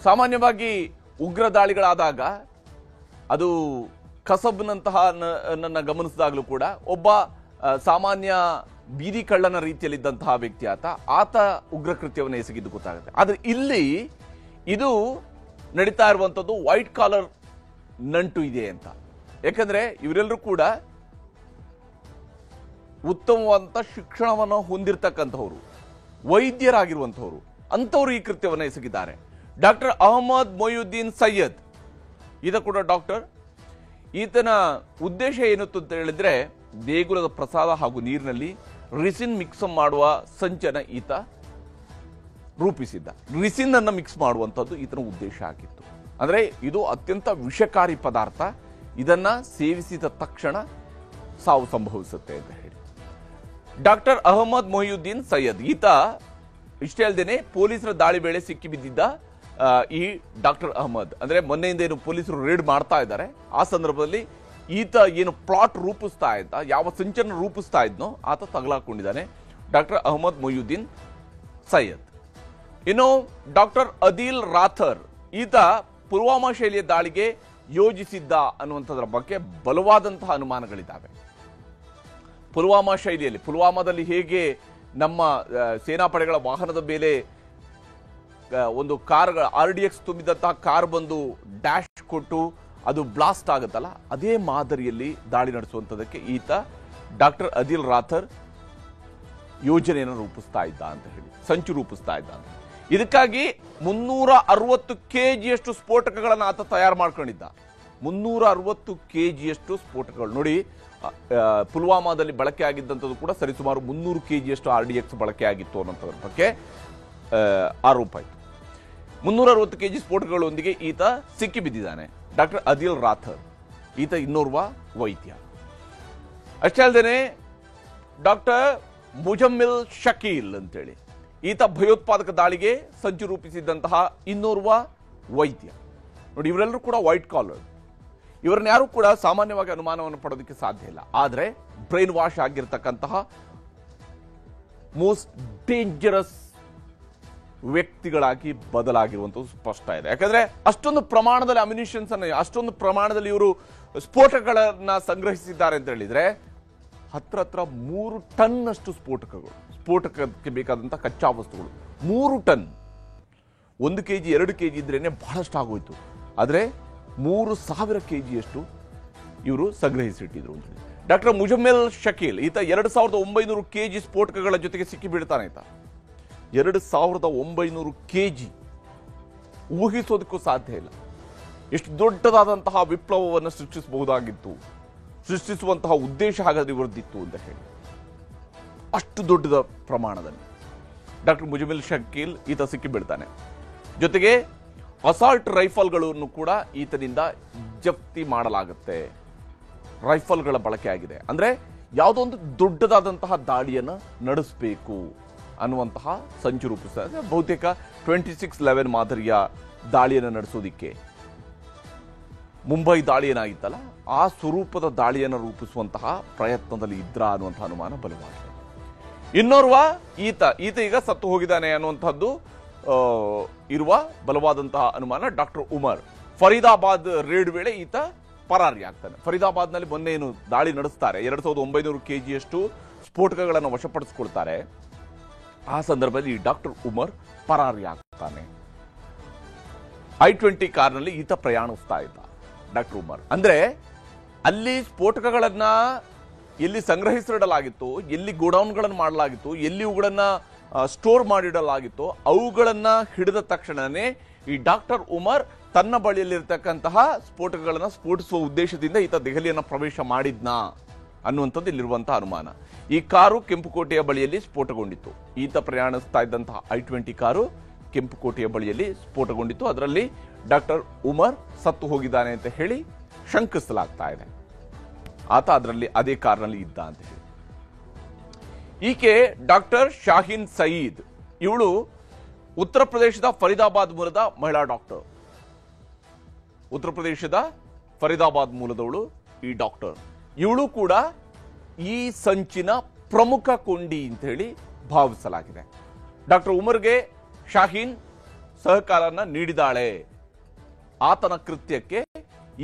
ಸಾಮಾನ್ಯವಾಗಿ ಉಗ್ರ ದಾಳಿಗಳಾದಾಗ ಅದು ಕಸಬ್ನಂತಹ ನನ್ನ ಗಮನಿಸಿದಾಗಲೂ ಕೂಡ ಒಬ್ಬ ಸಾಮಾನ್ಯ ಬೀದಿ ಕಳ್ಳನ ರೀತಿಯಲ್ಲಿದ್ದಂತಹ ವ್ಯಕ್ತಿ ಆತ ಉಗ್ರ ಕೃತ್ಯವನ್ನು ಎಸಗಿದ್ದು ಗೊತ್ತಾಗುತ್ತೆ. ಆದರೆ ಇಲ್ಲಿ ಇದು ನಡೀತಾ ಇರುವಂಥದ್ದು ವೈಟ್ ಕಾಲರ್ ನಂಟು ಇದೆ ಅಂತ. ಯಾಕಂದ್ರೆ ಇವರೆಲ್ಲರೂ ಕೂಡ ಉತ್ತಮವಾದಂಥ ಶಿಕ್ಷಣವನ್ನು ಹೊಂದಿರತಕ್ಕಂಥವ್ರು, ವೈದ್ಯರಾಗಿರುವಂಥವ್ರು, ಅಂಥವ್ರು ಈ ಕೃತ್ಯವನ್ನು ಎಸಗಿದ್ದಾರೆ. ಡಾಕ್ಟರ್ ಅಹಮದ್ ಮೊಯ್ಯುದ್ದೀನ್ ಸೈಯದ್ ಈತ ಕೂಡ ಡಾಕ್ಟರ್. ಈತನ ಉದ್ದೇಶ ಏನಿತ್ತು ಅಂತ ಹೇಳಿದ್ರೆ ದೇಗುಲದ ಪ್ರಸಾದ ಹಾಗೂ ನೀರಿನಲ್ಲಿ ರಿಸಿನ್ ಮಿಕ್ಸ್ ಮಾಡುವ ಸಂಚನ ಈತ ರೂಪಿಸಿದ್ದ. ರಿಸಿನ್ ಅನ್ನು ಮಿಕ್ಸ್ ಮಾಡುವಂಥದ್ದು ಈತನ ಉದ್ದೇಶ ಆಗಿತ್ತು. ಅಂದರೆ ಇದು ಅತ್ಯಂತ ವಿಷಕಾರಿ ಪದಾರ್ಥ, ಇದನ್ನ ಸೇವಿಸಿದ ತಕ್ಷಣ ಸಾವು ಸಂಭವಿಸುತ್ತೆ ಅಂತ ಹೇಳಿ ಡಾಕ್ಟರ್ ಅಹಮದ್ ಮೊಯ್ಯುದ್ದೀನ್ ಸೈಯದ್ ಈತ ಇಷ್ಟೇ ಅಲ್ಲದೇನೆ ಪೊಲೀಸರ ದಾಳಿ ವೇಳೆ ಸಿಕ್ಕಿ ಬಿದ್ದಿದ್ದ ಈ ಡಾಕ್ಟರ್ ಅಹಮದ್. ಅಂದ್ರೆ ಮೊನ್ನೆಯಿಂದ ಏನು ಪೊಲೀಸರು ರೇಡ್ ಮಾಡ್ತಾ ಇದ್ದಾರೆ, ಆ ಸಂದರ್ಭದಲ್ಲಿ ಈತ ಏನು ಪ್ಲಾಟ್ ರೂಪಿಸ್ತಾ ಇದ್ದ, ಯಾವ ಸಂಚನ ರೂಪಿಸ್ತಾ ಇದ್ನೋ ಆತ ತಗಲಾಕೊಂಡಿದ್ದಾನೆ, ಡಾಕ್ಟರ್ ಅಹಮದ್ ಮೊಯ್ಯುದ್ದೀನ್ ಸೈಯದ್. ಇನ್ನು ಡಾಕ್ಟರ್ ಅದಿಲ್ ರಾಥರ್ ಈತ ಪುಲ್ವಾಮಾ ಶೈಲಿಯ ದಾಳಿಗೆ ಯೋಜಿಸಿದ್ದ ಅನ್ನುವಂಥದ್ರ ಬಗ್ಗೆ ಬಲವಾದಂತಹ ಅನುಮಾನಗಳಿದ್ದಾವೆ. ಪುಲ್ವಾಮಾ ಶೈಲಿಯಲ್ಲಿ, ಪುಲ್ವಾಮಾದಲ್ಲಿ ಹೇಗೆ ನಮ್ಮ ಸೇನಾಪಡೆಗಳ ವಾಹನದ ಮೇಲೆ ಒಂದು ಕಾರ್ಗಳ RDX ತುಂಬಿದಂತಹ ಕಾರ್ ಬಂದು ಡ್ಯಾಶ್ ಕೊಟ್ಟು ಅದು ಬ್ಲಾಸ್ಟ್ ಆಗುತ್ತಲ್ಲ, ಅದೇ ಮಾದರಿಯಲ್ಲಿ ದಾಳಿ ನಡೆಸುವಂಥದ್ದಕ್ಕೆ ಈತ ಡಾಕ್ಟರ್ ಅದಿಲ್ ರಾಥರ್ ಯೋಜನೆಯನ್ನು ರೂಪಿಸ್ತಾ ಇದ್ದ ಅಂತ ಹೇಳಿ, ಸಂಚು ರೂಪಿಸ್ತಾ ಇದ್ದ ಅಂತ. ಇದಕ್ಕಾಗಿ 360 kgಯಷ್ಟು ಸ್ಫೋಟಕಗಳನ್ನು ಆತ ತಯಾರು ಮಾಡ್ಕೊಂಡಿದ್ದ. 360 kgಯಷ್ಟು ಸ್ಫೋಟಕಗಳು. ನೋಡಿ, ಪುಲ್ವಾಮಾದಲ್ಲಿ ಬಳಕೆ ಆಗಿದ್ದಂಥದ್ದು ಕೂಡ ಸರಿಸುಮಾರು 300 kgಯಷ್ಟು RDX ಬಳಕೆ ಆಗಿತ್ತು ಅನ್ನೋದ್ರ ಬಗ್ಗೆ ಆರೋಪ ಆಯಿತು. 360 kg ಸ್ಫೋಟಕಗಳೊಂದಿಗೆ ಈತ ಸಿಕ್ಕಿ ಬಿದ್ದಿದ್ದಾನೆ, ಡಾಕ್ಟರ್ ಅದಿಲ್ ರಾಥರ್. ಈತ ಇನ್ನೋರ್ವ ವೈದ್ಯ. ಅಷ್ಟೇ ಅಲ್ಲದೆ ಡಾಕ್ಟರ್ ಮುಜಮ್ಮಿಲ್ ಶಕೀಲ್ ಅಂತೇಳಿ ಈತ ಭಯೋತ್ಪಾದಕ ದಾಳಿಗೆ ಸಂಚು ರೂಪಿಸಿದ್ದಂತಹ ಇನ್ನೋರ್ವ ವೈದ್ಯ. ನೋಡಿ, ಇವರೆಲ್ಲರೂ ಕೂಡ ವೈಟ್ ಕಾಲರ್. ಇವರನ್ನ ಯಾರು ಕೂಡ ಸಾಮಾನ್ಯವಾಗಿ ಅನುಮಾನವನ್ನು ಪಡೋದಕ್ಕೆ ಸಾಧ್ಯ ಇಲ್ಲ. ಆದರೆ ಬ್ರೈನ್ ವಾಶ್ ಆಗಿರ್ತಕ್ಕಂತಹ ಮೋಸ್ಟ್ ಡೇಂಜರಸ್ ವ್ಯಕ್ತಿಗಳಾಗಿ ಬದಲಾಗಿರುವಂಥದ್ದು ಸ್ಪಷ್ಟ ಇದೆ. ಯಾಕಂದ್ರೆ ಅಷ್ಟೊಂದು ಪ್ರಮಾಣದಲ್ಲಿ ಅಮ್ಯುನಿಷನ್ಸ್ ಅನ್ನು, ಅಷ್ಟೊಂದು ಪ್ರಮಾಣದಲ್ಲಿ ಇವರು ಸ್ಫೋಟಕಗಳನ್ನ ಸಂಗ್ರಹಿಸಿದ್ದಾರೆ ಅಂತ ಹೇಳಿದ್ರೆ ಹತ್ರ 3 ಟನ್ ಅಷ್ಟು ಸ್ಫೋಟಕಗಳು, ಸ್ಫೋಟಕಕ್ಕೆ ಬೇಕಾದಂಥ ಕಚ್ಚಾ ವಸ್ತುಗಳು 3 ಟನ್. 1 kg 2 kg ಇದ್ರೇನೆ ಬಹಳಷ್ಟು ಆಗೋಯ್ತು. ಆದರೆ 3000 kgಯಷ್ಟು ಇವರು ಸಂಗ್ರಹಿಸಿಟ್ಟಿದ್ರು. ಡಾಕ್ಟರ್ ಮುಜಮ್ಮಿಲ್ ಶಕೀಲ್ ಈತ 2900 kg ಸ್ಫೋಟಕಗಳ ಜೊತೆಗೆ ಸಿಕ್ಕಿ ಬೀಳ್ತಾನೆ. ಈತ 2900 kg, ಊಹಿಸೋದಕ್ಕೂ ಸಾಧ್ಯ ಇಲ್ಲ. ಎಷ್ಟು ದೊಡ್ಡದಾದಂತಹ ವಿಪ್ಲವವನ್ನು ಸೃಷ್ಟಿಸುವಂತಹ ಉದ್ದೇಶ ಹಾಗಾದ್ರೆ ಇವರದಿತ್ತು ಅಂತ ಹೇಳಿ, ಅಷ್ಟು ದೊಡ್ಡದ ಪ್ರಮಾಣದಲ್ಲಿ ಡಾಕ್ಟರ್ ಮುಜಮ್ಮಿಲ್ ಶಕೀಲ್ ಈತ ಸಿಕ್ಕಿ ಬೀಳ್ತಾನೆ. ಜೊತೆಗೆ ಅಸಾಲ್ಟ್ ರೈಫಲ್ಗಳನ್ನು ಕೂಡ ಈತನಿಂದ ಜಪ್ತಿ ಮಾಡಲಾಗುತ್ತೆ. ರೈಫಲ್ಗಳ ಬಳಕೆ ಆಗಿದೆ. ಅಂದ್ರೆ ಯಾವುದೋ ಒಂದು ದೊಡ್ಡದಾದಂತಹ ದಾಳಿಯನ್ನು ನಡೆಸಬೇಕು ಅನ್ನುವಂತಹ ಸಂಚು ರೂಪಿಸ್ತಾರೆ. ಬಹುತೇಕ 26/11 ಮಾದರಿಯ ದಾಳಿಯನ್ನು ನಡೆಸೋದಿಕ್ಕೆ, ಮುಂಬೈ ದಾಳಿ ಏನಾಗಿತ್ತಲ್ಲ ಆ ಸ್ವರೂಪದ ದಾಳಿಯನ್ನು ರೂಪಿಸುವಂತಹ ಪ್ರಯತ್ನದಲ್ಲಿ ಇದ್ರ ಅನ್ನುವಂತಹ ಅನುಮಾನ ಬಲವಾಗಿದೆ. ಇನ್ನೋರ್ವ ಈತ ಈಗ ಸತ್ತು ಹೋಗಿದ್ದಾನೆ ಅನ್ನುವಂಥದ್ದು ಇರುವ ಬಲವಾದಂತಹ ಅನುಮಾನ ಡಾಕ್ಟರ್ ಉಮರ್. ಫರೀದಾಬಾದ್ ರೇಡ್ ವೇಳೆ ಈತ ಪರಾರಿ ಆಗ್ತಾನೆ. ಫರೀದಾಬಾದ್ನಲ್ಲಿ ಮೊನ್ನೆ ಏನು ದಾಳಿ ನಡೆಸ್ತಾರೆ, 2900 kgಯಷ್ಟು ಸ್ಫೋಟಕಗಳನ್ನು ವಶಪಡಿಸಿಕೊಳ್ತಾರೆ. ಆ ಸಂದರ್ಭದಲ್ಲಿ ಈ ಡಾಕ್ಟರ್ ಉಮರ್ ಪರಾರಿ ಆಗ್ತಾನೆ. I-20 ಕಾರ್ನಲ್ಲಿ ಈತ ಪ್ರಯಾಣಿಸ್ತಾ ಇದ್ದ ಡಾಕ್ಟರ್ ಉಮರ್. ಅಂದ್ರೆ ಅಲ್ಲಿ ಸ್ಫೋಟಕಗಳನ್ನ ಎಲ್ಲಿ ಸಂಗ್ರಹಿಸಿಡಲಾಗಿತ್ತು, ಎಲ್ಲಿ ಗೋಡೌನ್ಗಳನ್ನು ಮಾಡಲಾಗಿತ್ತು, ಎಲ್ಲಿ ಇವುಗಳನ್ನ ಸ್ಟೋರ್ ಮಾಡಿಡಲಾಗಿತ್ತು, ಅವುಗಳನ್ನ ಹಿಡಿದ ತಕ್ಷಣನೇ ಈ ಡಾಕ್ಟರ್ ಉಮರ್ ತನ್ನ ಬಳಿಯಲ್ಲಿರ್ತಕ್ಕಂತಹ ಸ್ಫೋಟಕಗಳನ್ನು ಸ್ಫೋಟಿಸುವ ಉದ್ದೇಶದಿಂದ ಈತ ದೆಹಲಿಯನ್ನು ಪ್ರವೇಶ ಮಾಡಿದ್ನಾ ಅನ್ನುವಂಥದ್ದು ಇಲ್ಲಿರುವಂತಹ ಅನುಮಾನ. ಈ ಕಾರು ಕೆಂಪುಕೋಟೆಯ ಬಳಿಯಲ್ಲಿ ಸ್ಫೋಟಗೊಂಡಿತ್ತು. ಈತ ಪ್ರಯಾಣಿಸ್ತಾ ಇದ್ದಂತಹ I-20 ಕಾರು ಕೆಂಪುಕೋಟೆಯ ಬಳಿಯಲ್ಲಿ ಸ್ಫೋಟಗೊಂಡಿತ್ತು. ಅದರಲ್ಲಿ ಡಾಕ್ಟರ್ ಉಮರ್ ಸತ್ತು ಹೋಗಿದ್ದಾನೆ ಅಂತ ಹೇಳಿ ಶಂಕಿಸಲಾಗ್ತಾ ಇದೆ. ಆತ ಅದರಲ್ಲಿ ಅದೇ ಕಾರ್ನಲ್ಲಿ ಇದ್ದ ಅಂತ ಹೇಳಿ. ಈಕೆ ಡಾಕ್ಟರ್ ಶಾಹೀನ್ ಸಯೀದ್. ಇವಳು ಉತ್ತರ ಪ್ರದೇಶದ ಫರೀದಾಬಾದ್ ಮೂಲದ ಮಹಿಳಾ ಡಾಕ್ಟರ್. ಉತ್ತರ ಪ್ರದೇಶದ ಫರೀದಾಬಾದ್ ಮೂಲದವಳು ಈ ಡಾಕ್ಟರ್. ಇವಳು ಕೂಡ ಈ ಸಂಚಿನ ಪ್ರಮುಖ ಕೊಂಡಿ ಅಂತ ಹೇಳಿ ಭಾವಿಸಲಾಗಿದೆ. ಡಾಕ್ಟರ್ ಉಮರ್ಗೆ ಶಾಹೀನ್ ಸಹಕಾರನ ನೀಡಿದಾಳೆ. ಆತನ ಕೃತ್ಯಕ್ಕೆ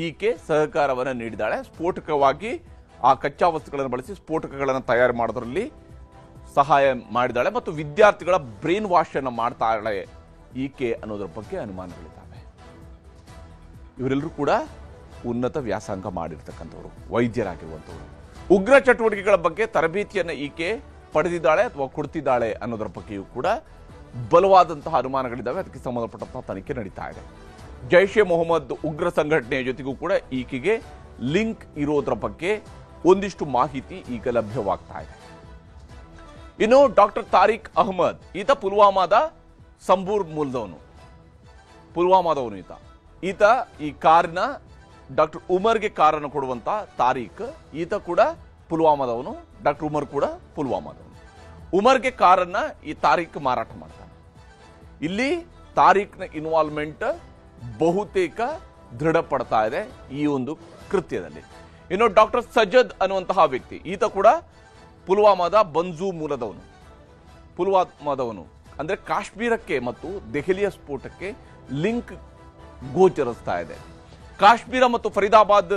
ಈಕೆ ಸಹಕಾರವನ್ನ ನೀಡಿದಾಳೆ. ಸ್ಫೋಟಕವಾಗಿ ಆ ಕಚ್ಚಾ ವಸ್ತುಗಳನ್ನು ಬಳಸಿ ಸ್ಫೋಟಕಗಳನ್ನು ತಯಾರು ಮಾಡೋದ್ರಲ್ಲಿ ಸಹಾಯ ಮಾಡಿದಾಳೆ ಮತ್ತು ವಿದ್ಯಾರ್ಥಿಗಳ ಬ್ರೈನ್ ವಾಶ್ ಅನ್ನು ಮಾಡ್ತಾಳೆ ಈಕೆ ಅನ್ನೋದ್ರ ಬಗ್ಗೆ ಅನುಮಾನಗಳಿದ್ದಾವೆ. ಇವರೆಲ್ಲರೂ ಕೂಡ ಉನ್ನತ ವ್ಯಾಸಂಗ ಮಾಡಿರ್ತಕ್ಕಂಥವ್ರು, ವೈದ್ಯರಾಗಿರುವಂಥವ್ರು. ಉಗ್ರ ಚಟುವಟಿಕೆಗಳ ಬಗ್ಗೆ ತರಬೇತಿಯನ್ನು ಈಕೆ ಪಡೆದಿದ್ದಾಳೆ ಅಥವಾ ಕೊಡ್ತಿದ್ದಾಳೆ ಅನ್ನೋದರ ಬಗ್ಗೆಯೂ ಕೂಡ ಬಲವಾದಂತಹ ಅನುಮಾನಗಳಿದ್ದಾವೆ. ಅದಕ್ಕೆ ಸಂಬಂಧಪಟ್ಟಂತಹ ತನಿಖೆ ನಡೀತಾ ಇದೆ. ಜೈಷ್ ಎ ಮೊಹಮ್ಮದ್ ಉಗ್ರ ಸಂಘಟನೆಯ ಜೊತೆಗೂ ಕೂಡ ಈಕೆಗೆ ಲಿಂಕ್ ಇರೋದ್ರ ಬಗ್ಗೆ ಒಂದಿಷ್ಟು ಮಾಹಿತಿ ಈಗ ಲಭ್ಯವಾಗ್ತಾ ಇದೆ. ಇನ್ನು ಡಾಕ್ಟರ್ ತಾರಿಕ್ ಅಹಮದ್, ಈತ ಪುಲ್ವಾಮಾದ ಸಂಬೂರ್ ಮೂಲದವನು, ಪುಲ್ವಾಮಾದವನು ಈತ ಈ ಕಾರಿನ ಡಾಕ್ಟರ್ ಉಮರ್ಗೆ ಕಾರನ್ನು ಕೊಡುವಂತ ತಾರೀಕ್, ಈತ ಕೂಡ ಪುಲ್ವಾಮಾದವನು, ಡಾಕ್ಟರ್ ಉಮರ್ ಕೂಡ ಪುಲ್ವಾಮಾದವನು. ಉಮರ್ಗೆ ಕಾರನ್ನ ಈ ತಾರೀಕ್ ಮಾರಾಟ ಮಾಡ್ತಾನೆ. ಇಲ್ಲಿ ತಾರೀಕ್ನ ಇನ್ವಾಲ್ವ್ಮೆಂಟ್ ಬಹುತೇಕ ದೃಢಪಡ್ತಾ ಇದೆ ಈ ಒಂದು ಕೃತ್ಯದಲ್ಲಿ. ಇನ್ನು ಡಾಕ್ಟರ್ ಸಜ್ಜದ್ ಅನ್ನುವಂತಹ ವ್ಯಕ್ತಿ, ಈತ ಕೂಡ ಪುಲ್ವಾಮಾದ ಬಂಜೂ ಮೂಲದವನು, ಪುಲ್ವಾಮಾದವನು. ಅಂದ್ರೆ ಕಾಶ್ಮೀರಕ್ಕೆ ಮತ್ತು ದೆಹಲಿಯ ಸ್ಫೋಟಕ್ಕೆ ಲಿಂಕ್ ಗೋಚರಿಸ್ತಾ ಇದೆ. ಕಾಶ್ಮೀರ ಮತ್ತು ಫರೀದಾಬಾದ್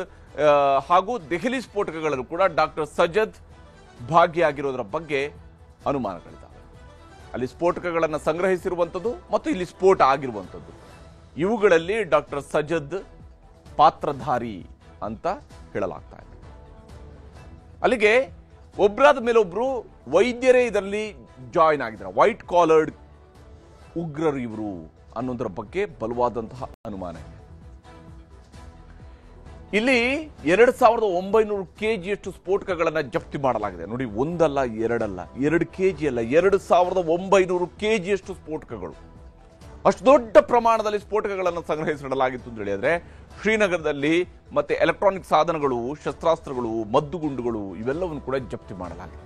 ಹಾಗೂ ದೆಹಲಿ ಸ್ಫೋಟಕಗಳಲ್ಲೂ ಕೂಡ ಡಾಕ್ಟರ್ ಸಜ್ಜದ್ ಭಾಗಿಯಾಗಿರೋದರ ಬಗ್ಗೆ ಅನುಮಾನಗಳಿದ್ದಾವೆ. ಅಲ್ಲಿ ಸ್ಫೋಟಕಗಳನ್ನು ಸಂಗ್ರಹಿಸಿರುವಂಥದ್ದು ಮತ್ತು ಇಲ್ಲಿ ಸ್ಫೋಟ ಆಗಿರುವಂಥದ್ದು, ಇವುಗಳಲ್ಲಿ ಡಾಕ್ಟರ್ ಸಜ್ಜದ್ ಪಾತ್ರಧಾರಿ ಅಂತ ಹೇಳಲಾಗ್ತಾ ಇದೆ. ಅಲ್ಲಿಗೆ ಒಬ್ಬರಾದ ಮೇಲೊಬ್ರು ವೈದ್ಯರೇ ಇದರಲ್ಲಿ ಜಾಯಿನ್ ಆಗಿದ್ದಾರೆ. ವೈಟ್ ಕಾಲರ್ಡ್ ಉಗ್ರರು ಇವರು ಅನ್ನೋದರ ಬಗ್ಗೆ ಬಲವಾದಂತಹ ಅನುಮಾನ ಇದೆ. ಇಲ್ಲಿ 2900 ಕೆಜಿಯಷ್ಟು ಸ್ಫೋಟಕಗಳನ್ನು ಜಪ್ತಿ ಮಾಡಲಾಗಿದೆ. ನೋಡಿ, ಒಂದಲ್ಲ ಎರಡಲ್ಲ, 2 ಕೆಜಿ ಅಲ್ಲ, 2900 ಕೆಜಿಯಷ್ಟು ಸ್ಫೋಟಕಗಳು. ಅಷ್ಟು ದೊಡ್ಡ ಪ್ರಮಾಣದಲ್ಲಿ ಸ್ಫೋಟಕಗಳನ್ನು ಸಂಗ್ರಹಿಸಿಡಲಾಗಿತ್ತು ಅಂತ ಹೇಳಿದ್ರೆ ಶ್ರೀನಗರದಲ್ಲಿ ಮತ್ತೆ ಎಲೆಕ್ಟ್ರಾನಿಕ್ ಸಾಧನಗಳು, ಶಸ್ತ್ರಾಸ್ತ್ರಗಳು, ಮದ್ದುಗುಂಡುಗಳು ಇವೆಲ್ಲವನ್ನು ಕೂಡ ಜಪ್ತಿ ಮಾಡಲಾಗಿದೆ.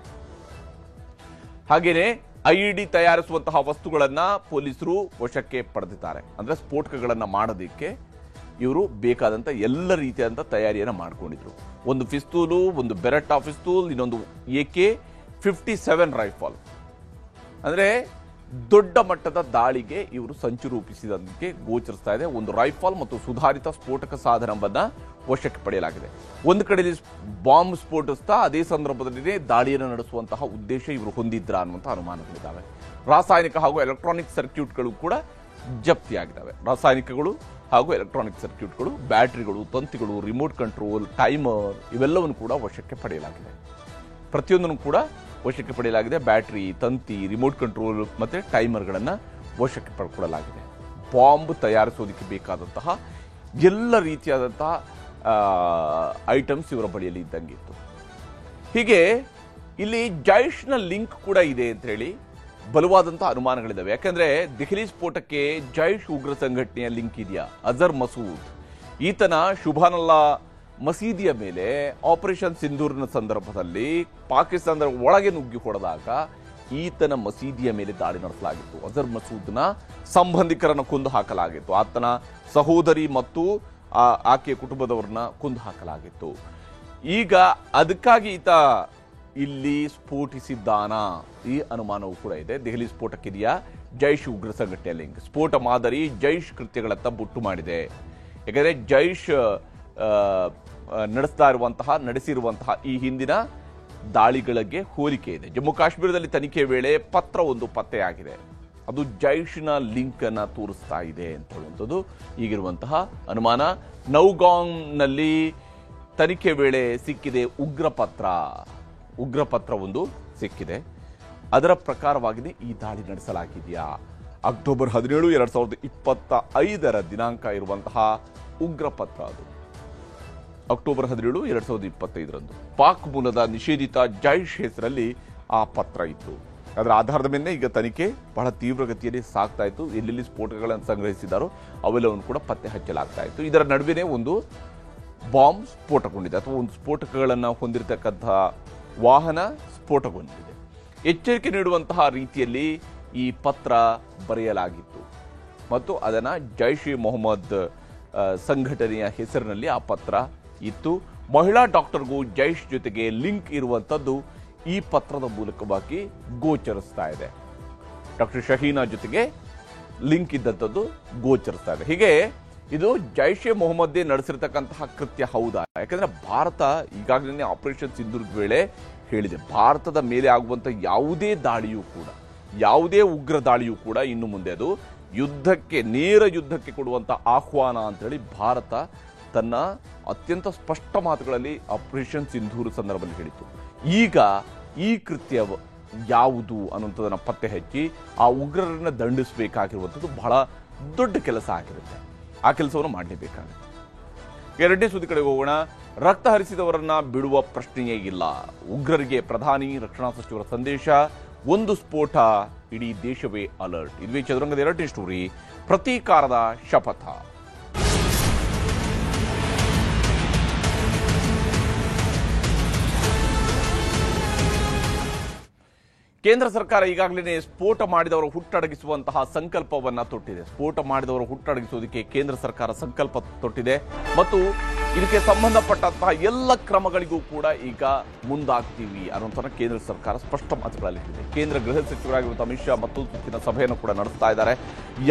ಹಾಗೇನೆ ಐಇಡಿ ತಯಾರಿಸುವಂತಹ ವಸ್ತುಗಳನ್ನ ಪೊಲೀಸರು ವಶಕ್ಕೆ ಪಡೆದಿದ್ದಾರೆ. ಅಂದ್ರೆ ಸ್ಫೋಟಕಗಳನ್ನ ಮಾಡೋದಕ್ಕೆ ಇವರು ಬೇಕಾದಂತ ಎಲ್ಲ ರೀತಿಯಾದಂಥ ತಯಾರಿಯನ್ನು ಮಾಡಿಕೊಂಡಿದ್ರು. ಒಂದು ಪಿಸ್ತೂಲು, ಒಂದು ಬೆರೆಟಾ ಪಿಸ್ತೂಲ್, ಇನ್ನೊಂದು AK-57 ರೈಫಲ್. ಅಂದ್ರೆ ದೊಡ್ಡ ಮಟ್ಟದ ದಾಳಿಗೆ ಇವರು ಸಂಚು ರೂಪಿಸಿದಂತೆ ಗೋಚರಿಸ್ತಾ ಇದೆ. ಒಂದು ರೈಫಲ್ ಮತ್ತು ಸುಧಾರಿತ ಸ್ಫೋಟಕ ಸಾಧನವನ್ನ ವಶಕ್ಕೆ ಪಡೆಯಲಾಗಿದೆ. ಒಂದು ಕಡೆಯಲ್ಲಿ ಬಾಂಬ್ ಸ್ಫೋಟಿಸ್ತಾ ಅದೇ ಸಂದರ್ಭದಲ್ಲಿ ದಾಳಿಯನ್ನು ನಡೆಸುವಂತಹ ಉದ್ದೇಶ ಇವರು ಹೊಂದಿದ್ರ ಅನ್ನುವಂತಹ ಅನುಮಾನಗಳಿದ್ದಾವೆ. ರಾಸಾಯನಿಕ ಹಾಗೂ ಎಲೆಕ್ಟ್ರಾನಿಕ್ ಸರ್ಕ್ಯೂಟ್ಗಳು ಕೂಡ ಜಪ್ತಿಯಾಗಿದ್ದಾವೆ. ರಾಸಾಯನಿಕಗಳು ಹಾಗೂ ಎಲೆಕ್ಟ್ರಾನಿಕ್ ಸರ್ಕ್ಯೂಟ್ಗಳು, ಬ್ಯಾಟರಿಗಳು, ತಂತಿಗಳು, ರಿಮೋಟ್ ಕಂಟ್ರೋಲ್, ಟೈಮರ್ ಇವೆಲ್ಲವನ್ನು ಕೂಡ ವಶಕ್ಕೆ ಪಡೆಯಲಾಗಿದೆ. ಪ್ರತಿಯೊಂದನ್ನು ಕೂಡ ವಶಕ್ಕೆ ಪಡೆಯಲಾಗಿದೆ. ಬ್ಯಾಟರಿ, ತಂತಿ, ರಿಮೋಟ್ ಕಂಟ್ರೋಲ್ ಮತ್ತೆ ಟೈಮರ್ಗಳನ್ನು ವಶಕ್ಕೆ ಪಡ್ಕೊಳ್ಳಲಾಗಿದೆ. ಬಾಂಬ್ ತಯಾರಿಸೋದಕ್ಕೆ ಬೇಕಾದಂತಹ ಎಲ್ಲ ರೀತಿಯಾದಂತಹ ಐಟಮ್ಸ್ ಇವರ ಬಳಿಯಲ್ಲಿ ಇದ್ದಂಗಿತ್ತು. ಹೀಗೆ ಇಲ್ಲಿ ಜೈಷ್ನ ಲಿಂಕ್ ಕೂಡ ಇದೆ ಅಂತ ಹೇಳಿ ಬಲವಾದಂತಹ ಅನುಮಾನಗಳಿದ್ದಾವೆ. ಯಾಕಂದ್ರೆ ದೆಹಲಿ ಸ್ಫೋಟಕ್ಕೆ ಜೈಷ್ ಉಗ್ರ ಸಂಘಟನೆಯ ಲಿಂಕ್ ಇದೆಯಾ? ಅಜರ್ ಮಸೂದ್ ಈತನ ಶುಭಾನಲ್ಲಾ ಮಸೀದಿಯ ಮೇಲೆ ಆಪರೇಷನ್ ಸಿಂಧೂರ್ನ ಸಂದರ್ಭದಲ್ಲಿ ಪಾಕಿಸ್ತಾನದ ಒಳಗೆ ನುಗ್ಗಿ ಹೊಡೆದಾಗ ಈತನ ಮಸೀದಿಯ ಮೇಲೆ ದಾಳಿ ನಡೆಸಲಾಗಿತ್ತು. ಅಜರ್ ಮಸೂದ್ನ ಸಂಬಂಧಿಕರನ್ನು ಕೊಂದು ಹಾಕಲಾಗಿತ್ತು. ಆತನ ಸಹೋದರಿ ಮತ್ತು ಆಕೆಯ ಕುಟುಂಬದವರನ್ನ ಕೊಂದು ಹಾಕಲಾಗಿತ್ತು. ಈಗ ಅದಕ್ಕಾಗಿ ಈತ ಇಲ್ಲಿ ಸ್ಫೋಟಿಸಿದ್ದಾನ ಈ ಅನುಮಾನವೂ ಕೂಡ ಇದೆ. ದೆಹಲಿ ಸ್ಫೋಟಕ್ಕಿದೆಯಾ ಜೈಷ್ ಉಗ್ರ ಸಂಘಟನೆಯ ಲಿಂಕ್? ಸ್ಫೋಟ ಮಾದರಿ ಜೈಷ್ ಕೃತ್ಯಗಳತ್ತ ಬೊಟ್ಟು ಮಾಡಿದೆ. ಯಾಕಂದ್ರೆ ಜೈಷ್ ನಡೆಸಿರುವಂತಹ ಈ ಹಿಂದಿನ ದಾಳಿಗಳಿಗೆ ಹೋಲಿಕೆ ಇದೆ. ಜಮ್ಮು ಕಾಶ್ಮೀರದಲ್ಲಿ ತನಿಖೆ ವೇಳೆ ಪತ್ರ ಒಂದು ಪತ್ತೆಯಾಗಿದೆ. ಅದು ಜೈಷ್ನ ಲಿಂಕ್ ಅನ್ನ ತೋರಿಸ್ತಾ ಇದೆ ಅಂತ ಹೇಳುವಂಥದ್ದು ಈಗಿರುವಂತಹ ಅನುಮಾನ. ನೌಗಾಂವ್ನಲ್ಲಿ ತನಿಖೆ ವೇಳೆ ಸಿಕ್ಕಿದೆ ಉಗ್ರ ಪತ್ರ ಒಂದು ಸಿಕ್ಕಿದೆ. ಅದರ ಪ್ರಕಾರವಾಗಿ ಈ ದಾಳಿ ನಡೆಸಲಾಗಿದೆಯಾ? ಅಕ್ಟೋಬರ್ 17, 2025 ದಿನಾಂಕ ಇರುವಂತಹ ಉಗ್ರ ಪತ್ರ ಅದು. ಅಕ್ಟೋಬರ್ 17, 2025 ಪಾಕ್ ಮೂಲದ ನಿಷೇಧಿತ ಜೈಷ್ ಹೆಸರಲ್ಲಿ ಆ ಪತ್ರ ಇತ್ತು. ಅದರ ಆಧಾರದ ಮೇಲೆ ಈಗ ತನಿಖೆ ಬಹಳ ತೀವ್ರಗತಿಯಲ್ಲಿ ಸಾಗ್ತಾ ಇತ್ತು. ಎಲ್ಲೆಲ್ಲಿ ಸ್ಫೋಟಕಗಳನ್ನು ಸಂಗ್ರಹಿಸಿದಾರೋ ಅವೆಲ್ಲವನ್ನು ಕೂಡ ಪತ್ತೆ ಹಚ್ಚಲಾಗ್ತಾ ಇತ್ತು. ಇದರ ನಡುವೆನೇ ಒಂದು ಬಾಂಬ್ ಸ್ಫೋಟಗೊಂಡಿದೆ ಅಥವಾ ಒಂದು ಸ್ಫೋಟಕಗಳನ್ನು ಹೊಂದಿರತಕ್ಕಂತಹ ವಾಹನ ಸ್ಫೋಟಗೊಂಡಿದೆ. ಎಚ್ಚರಿಕೆ ನೀಡುವಂತಹ ರೀತಿಯಲ್ಲಿ ಈ ಪತ್ರ ಬರೆಯಲಾಗಿತ್ತು ಮತ್ತು ಅದನ್ನು ಜೈಷ್ ಎ ಮೊಹಮ್ಮದ್ ಸಂಘಟನೆಯ ಹೆಸರಿನಲ್ಲಿ ಆ ಪತ್ರ ಇತ್ತು. ಮಹಿಳಾ ಡಾಕ್ಟರ್ಗೂ ಜೈಷ್ ಜೊತೆಗೆ ಲಿಂಕ್ ಇರುವಂಥದ್ದು ಈ ಪತ್ರದ ಮೂಲಕವಾಗಿ ಗೋಚರಿಸ್ತಾ ಇದೆ. ಡಾಕ್ಟರ್ ಶಹೀನಾ ಜೊತೆಗೆ ಲಿಂಕ್ ಇದ್ದಂಥದ್ದು ಗೋಚರಿಸ್ತಾ ಇದೆ. ಹೀಗೆ ಇದು ಜೈಷ್ ಎ ಮೊಹಮ್ಮದ್ದೇ ನಡೆಸಿರ್ತಕ್ಕಂತಹ ಕೃತ್ಯ ಹೌದಾ? ಯಾಕಂದ್ರೆ ಭಾರತ ಈಗಾಗಲೇ ಆಪರೇಷನ್ ಸಿಂಧೂರದ ವೇಳೆ ಹೇಳಿದೆ, ಭಾರತದ ಮೇಲೆ ಆಗುವಂತ ಯಾವುದೇ ದಾಳಿಯೂ ಕೂಡ, ಯಾವುದೇ ಉಗ್ರ ದಾಳಿಯೂ ಕೂಡ ಇನ್ನು ಮುಂದೆ ಅದು ಯುದ್ಧಕ್ಕೆ, ನೇರ ಯುದ್ಧಕ್ಕೆ ಕೊಡುವಂತ ಆಹ್ವಾನ ಅಂತೇಳಿ ಭಾರತ ತನ್ನ ಅತ್ಯಂತ ಸ್ಪಷ್ಟ ಮಾತುಗಳಲ್ಲಿ ಆಪರೇಷನ್ ಸಿಂಧೂರ್ ಸಂದರ್ಭದಲ್ಲಿ ಹೇಳಿತ್ತು. ಈಗ ಈ ಕೃತ್ಯ ಯಾವುದು ಅನ್ನುವಂಥದ್ದನ್ನ ಪತ್ತೆ ಹಚ್ಚಿ ಆ ಉಗ್ರರನ್ನ ದಂಡಿಸಬೇಕಾಗಿರುವಂಥದ್ದು ಬಹಳ ದೊಡ್ಡ ಕೆಲಸ ಆಗಿರುತ್ತೆ. ಆ ಕೆಲಸವನ್ನು ಮಾಡಲೇಬೇಕಾಗುತ್ತೆ. ಎರಡನೇ ಸುದ್ದಿ ಕಡೆ ಹೋಗೋಣ. ರಕ್ತ ಹರಿಸಿದವರನ್ನ ಬಿಡುವ ಪ್ರಶ್ನೆಯೇ ಇಲ್ಲ, ಉಗ್ರರಿಗೆ ಪ್ರಧಾನಿ ರಕ್ಷಣಾ ಸಚಿವರ ಸಂದೇಶ. ಒಂದು ಸ್ಫೋಟ, ಇಡೀ ದೇಶವೇ ಅಲರ್ಟ್. ಇದುವೇ ಚದುರಂಗದ ಎರಡನೇ ಸ್ಟೋರಿ, ಪ್ರತೀಕಾರದ ಶಪಥ. ಕೇಂದ್ರ ಸರ್ಕಾರ ಈಗಾಗಲೇ ಸ್ಫೋಟ ಮಾಡಿದವರು ಹುಟ್ಟಡಗಿಸುವಂತಹ ಸಂಕಲ್ಪವನ್ನ ತೊಟ್ಟಿದೆ. ಸ್ಫೋಟ ಮಾಡಿದವರು ಹುಟ್ಟಡಗಿಸುವುದಕ್ಕೆ ಕೇಂದ್ರ ಸರ್ಕಾರ ಸಂಕಲ್ಪ ತೊಟ್ಟಿದೆ ಮತ್ತು ಇದಕ್ಕೆ ಸಂಬಂಧಪಟ್ಟಂತಹ ಎಲ್ಲ ಕ್ರಮಗಳಿಗೂ ಕೂಡ ಈಗ ಮುಂದಾಗ್ತೀವಿ ಅನ್ನುವಂಥ ಕೇಂದ್ರ ಸರ್ಕಾರ ಸ್ಪಷ್ಟ ಮಾತುಗಳಲ್ಲಿ ಹೇಳಿದೆ. ಕೇಂದ್ರ ಗೃಹ ಸಚಿವರಾಗಿರುವಂತಹ ಅಮಿತ್ ಶಾ ಮತ್ತೊಂದು ಸುತ್ತಿನ ಸಭೆಯನ್ನು ಕೂಡ ನಡೆಸ್ತಾ ಇದ್ದಾರೆ.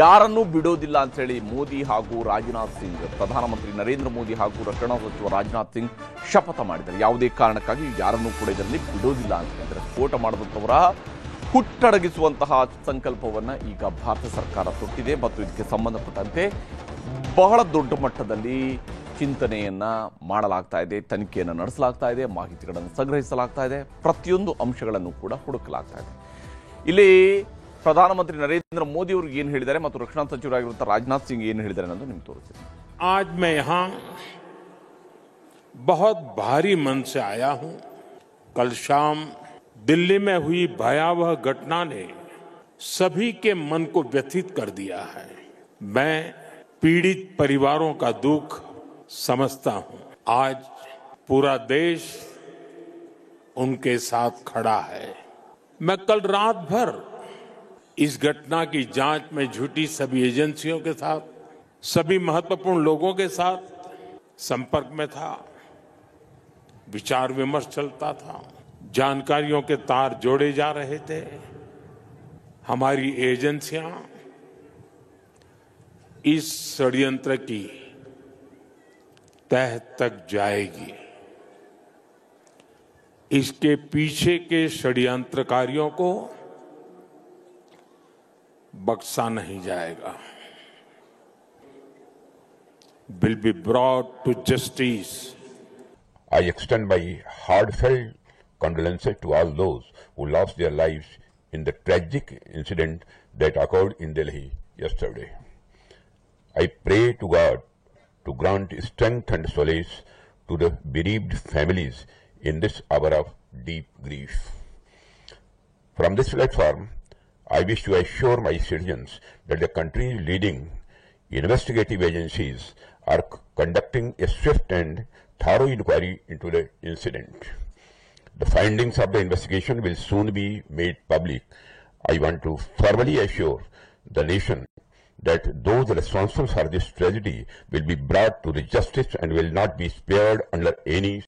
ಯಾರನ್ನೂ ಬಿಡೋದಿಲ್ಲ ಅಂತ ಹೇಳಿ ಮೋದಿ ಹಾಗೂ ರಾಜನಾಥ್ ಸಿಂಗ್, ಪ್ರಧಾನಮಂತ್ರಿ ನರೇಂದ್ರ ಮೋದಿ ಹಾಗೂ ರಕ್ಷಣಾ ಸಚಿವ ರಾಜನಾಥ್ ಸಿಂಗ್ ಶಪಥ ಮಾಡಿದ್ದಾರೆ. ಯಾವುದೇ ಕಾರಣಕ್ಕಾಗಿ ಯಾರನ್ನೂ ಕೂಡ ಇದರಲ್ಲಿ ಬಿಡೋದಿಲ್ಲ ಅಂತ ಹೇಳಿದ್ದಾರೆ. ಸ್ಫೋಟ ಮಾಡಿದಂಥವರ ಹುಟ್ಟಡಗಿಸುವಂತಹ ಸಂಕಲ್ಪವನ್ನ ಈಗ ಭಾರತ ಸರ್ಕಾರ ತೊಟ್ಟಿದೆ ಮತ್ತು ಇದಕ್ಕೆ ಸಂಬಂಧಪಟ್ಟಂತೆ ಬಹಳ ದೊಡ್ಡ ಮಟ್ಟದಲ್ಲಿ ಚಿಂತನೆಯನ್ನ ಮಾಡಲಾಗ್ತಾ ಇದೆ, ತನಿಖೆಯನ್ನು ನಡೆಸಲಾಗ್ತಾ ಇದೆ, ಮಾಹಿತಿಗಳನ್ನು ಸಂಗ್ರಹಿಸಲಾಗ್ತಾ ಇದೆ, ಪ್ರತಿಯೊಂದು ಅಂಶಗಳನ್ನು ಕೂಡ ಹುಡುಕಲಾಗ್ತಾ ಇದೆ. ಇಲ್ಲಿ ಪ್ರಧಾನಮಂತ್ರಿ ನರೇಂದ್ರ ಮೋದಿ ಅವರು ಏನು ಹೇಳಿದ್ದಾರೆ ಮತ್ತು ರಕ್ಷಣಾ ಸಚಿವರಾಗಿರುವಂತಹ ರಾಜನಾಥ್ ಸಿಂಗ್ ಏನು ಹೇಳಿದ್ದಾರೆ ಅನ್ನೋದು ನಿಮ್ಗೆ ತೋರಿಸ್ತೀನಿ. आज मैं यहाँ बहुत भारी मन से आया हूं. कल शाम दिल्ली में हुई भयावह घटना ने सभी के मन को व्यथित कर दिया है. मैं पीड़ित परिवारों का दुख समझता हूं. आज पूरा देश उनके साथ खड़ा है. मैं कल रात भर इस घटना की जांच में जुटी सभी एजेंसियों के साथ, सभी महत्वपूर्ण लोगों के साथ संपर्क में था. विचार विमर्श चलता था, जानकारियों के तार जोड़े जा रहे थे. हमारी एजेंसियां इस षड्यंत्र की तह तक जाएगी. इसके पीछे के षड्यंत्रकारियों को बख्शा नहीं जाएगा. Will be brought to justice. I extend my heartfelt condolences to all those who lost their lives in the tragic incident that occurred in Delhi yesterday. I pray to God to grant strength and solace to the bereaved families in this hour of deep grief. From this platform, I wish to assure my citizens that the country's leading investigative agencies are conducting a swift and thorough inquiry into the incident. The findings of the investigation will soon be made public. I want to formally assure the nation that those responsible for this tragedy will be brought to the justice and will not be spared under any